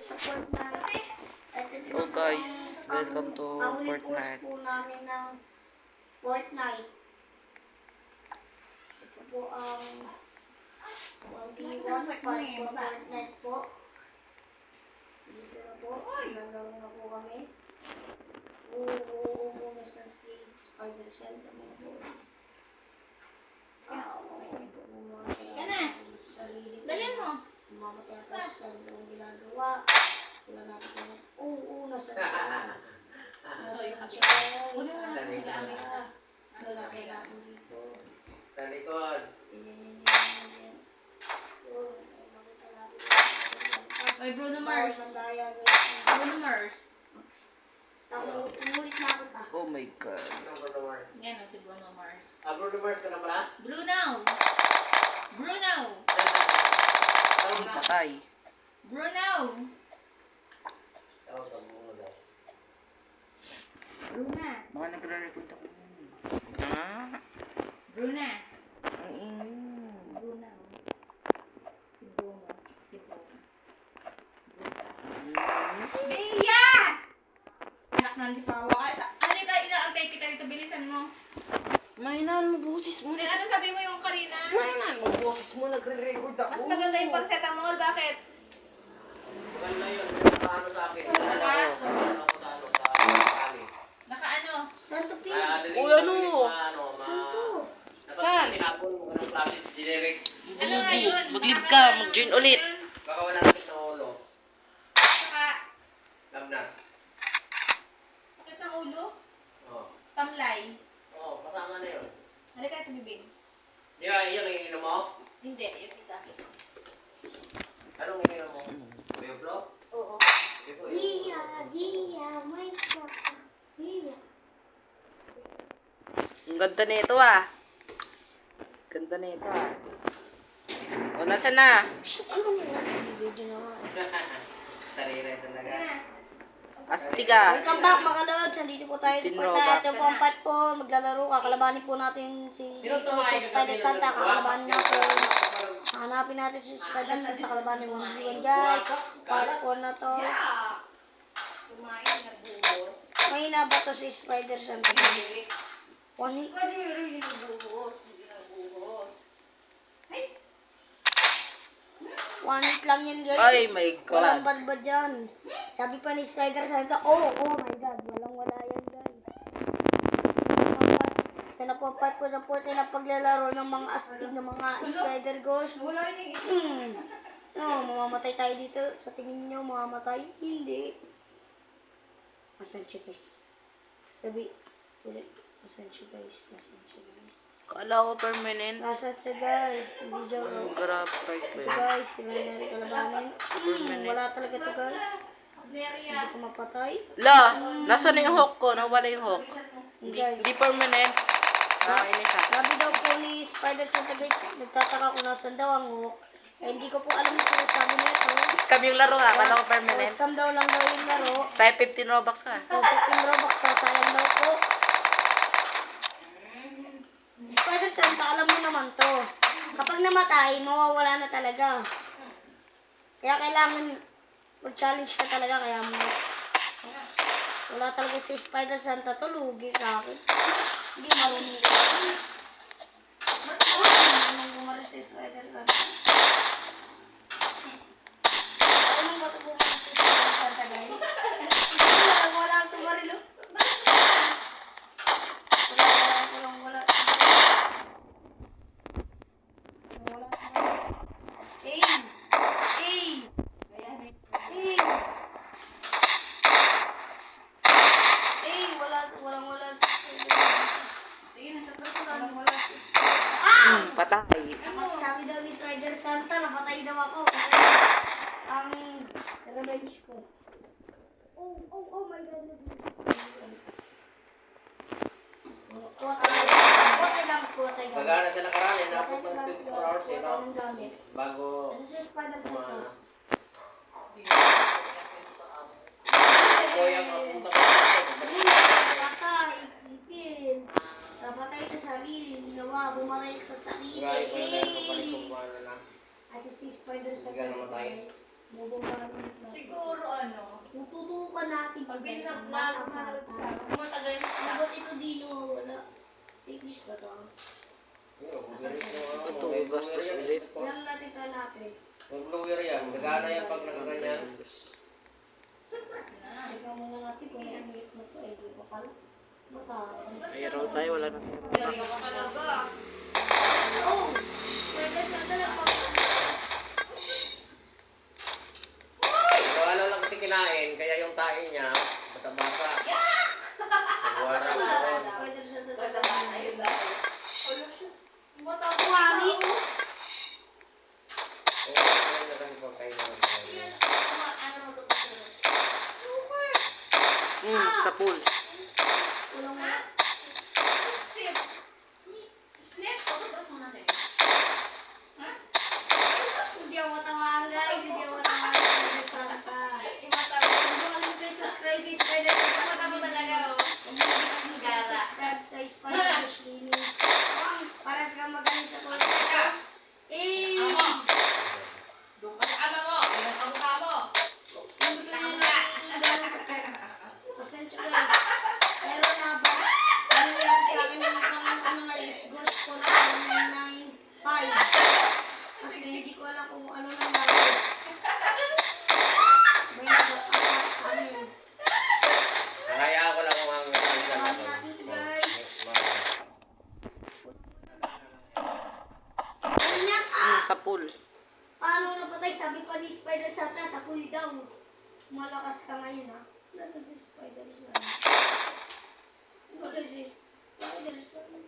Sa Fortnite. Oh guys, welcome to Fortnite. Po namin ng Fortnite. Ito po ang 1v1 part po Fortnite po. Dito na po. Naglalaro na po kami. Umuunas ng si Spider-Cell ng mga boys. Dalhin mo. Mamatay ako sa ang ginagawa. Wala na ako ng uunas na siya. Huwag mo na sa gamit sa Lalaki natin dito. Sa likod. Yan. Yun, ay makita natin. Oy, Bruno Mars. Bruno Mars. Umulit na ako ta. Oh my god. Ang Bruno Mars. Yan o, si Bruno Mars. Ah, Bruno Mars ka na pala? Bruno! Bruno! Patay. Bruno! Tawag ka Bruno daw. Bruna! Baka nagre-record ako. Ah, Bruna! ang ingay. Bruno. Si Bruno. Si Bruno. Bea! Anak ng dipawa ka. Ano ka, inaantay kita dito, bilisan mo. Mahinaan mo boses mo. Ano sabi mo yung Karina? Mahinaan mo boses mo. Nagre-record ako. Mas maganda yung paracetamol, bakit? Maganda yun. Nakaano sa akin. Nakaano ko sa ano, sa kali. Nakaano? Santo P. Uy, ano? Santo. Saan? Tinapon mo ng klase generic. Ano nga yun? Mag-leave ka, mag-join ulit. Baka wala natin sa ulo. Saka, Lamnat. sakit ng ulo? Oo. Tamlay. Oo, kasama na yun. Halika ito, bibig. Di ba, yun ang ininom mo? Hindi, yung isa. Anong ininom mo? Bebro? Oo. Di po yun. May kapatid. Ang ganda nito ah. Ganda nito ah. O, nasa na? Siguro mo na video na nga. Tarira talaga. Astika. Welcome back mga lods. Andito po tayo sa Tin Fortnite. Robux. Ito po ang part po. Maglalaro. Kakalabanin po natin si dito si Spider Santa. Kakalabanin natin. Hanapin natin si Spider Santa. Kakalabanin mo. Yun guys. Part 4 na to. Kumain na buhos. Mahina ba to si Spider Santa? One hit. Ikaw yung really buhos. Hindi na buhos. Ay! One hit lang yan guys. Ay my Walang god. badbad dyan. Sabi pa ni Spider Santa, oh my god. Walang wala yan guys. Ito na po ang part po na po tayo na paglalaro ng mga astig ng mga Spider Ghost. Wala yung Mamamatay tayo dito. Sa tingin niyo, mamamatay? Hindi. Nasaan siya guys? Sabi, ulit. Nasaan siya guys? Nasaan siya guys? Kala ko permanent. Nasaan siya guys? Hindi siya. Ang grab right Ito ba? guys, kailangan natin kalabanin. Wala talaga ito guys. Hindi ko mapatay. La, nasa na yung hook ko? Nawala yung hook. Guys, Di permanent. Nakainis ha. sabi daw po ni Spider Santa guys, nagtataka kung nasan daw ang hook. Eh, hindi ko po alam yung sinasabi nito. Scam yung laro ha. Kala ko permanent. Scam daw lang daw yung laro. Sa'yo 15 Robux ka. O, 15 Robux na, sayang daw po. Spider Santa, alam mo naman to. Kapag namatay, mawawala na talaga. Kaya kailangan mag-challenge ka talaga, kaya mo. Wala talaga si Spider Santa to, lugi sa akin. Hindi marunong ko. Marunong gumaris si Spider Santa. Marunong ba ito gumaris si Spider Santa, guys? Wala ang tumarilo. Wala. Wala. Sige, nagtatapos na. Patay. Sabi daw ni Spider Santa, napatay daw ako. Ang revenge ko. Oh my God. Kuha tayo. Gagana siya nakaraan. Napot ng 24 hours eh, no? Bago Kasi si Spider Santa. kumana. Kuya, mapunta pa Patay, isipin. Napatay sa sarili, ginawa, bumaril sa sarili. Gaya pa yung nasa palikong kumana na. Kasi si Spider Santa, Hindi ka namatay. guys. Bubumbaril na. Siguro. tutukan natin. Pag guys, binisap ang na, bata-bata. matagal yung Ano ba't ito di nawawala? Fake news ba to? Ito, gastos ulit. Alam natin ito hanapin. Yung blower yan, nagana yan pag nakaganyan. Check muna natin kung may ulit na to. Eh, di pa pala. Bata. Mayroon tayo, wala na. Ganda ka talaga. Oh! Pwede sa talaga. Ano lang kasi kinain, kaya yung tae niya, basa-basa. Nagwara ko. Pwede sa Basta talaga. basa yun dahil. Wala siya. Mata ko. Wari! Oo, ano na lang po kayo naman. Yan. Ano mo ito? Sa pool. Walang wala. Snip. Snip. Tutubas mo na sa'yo. Ha? Hindi ako tamaan guys. Hindi ako tamaan. Spider Santa. Imatalo. Hindi ako kayo subscribe sa Spider Santa. Mata mo talaga, oh. Subscribe sa Spider Cleaning. Para sa magaling sa content. Eh! Ama. Doon ka sa ama mo. Doon ka mukha mo. Kung gusto nyo lang sa pets. Pasensya guys. Pero na ba? Ano nangyari sa akin ng ano nga is Ghost ko na 995. Kasi hindi ko alam kung ano nangyari. May nag-attack sa amin. Kaya ko lang kung ang saan siya Sabi natin ito guys. Ganyan Sa pool. Paano napatay? Sabi pa ni Spider Santa sa pool daw. Malakas ka ngayon ha. Nasaan si Spider Santa? Wala si Spider Santa.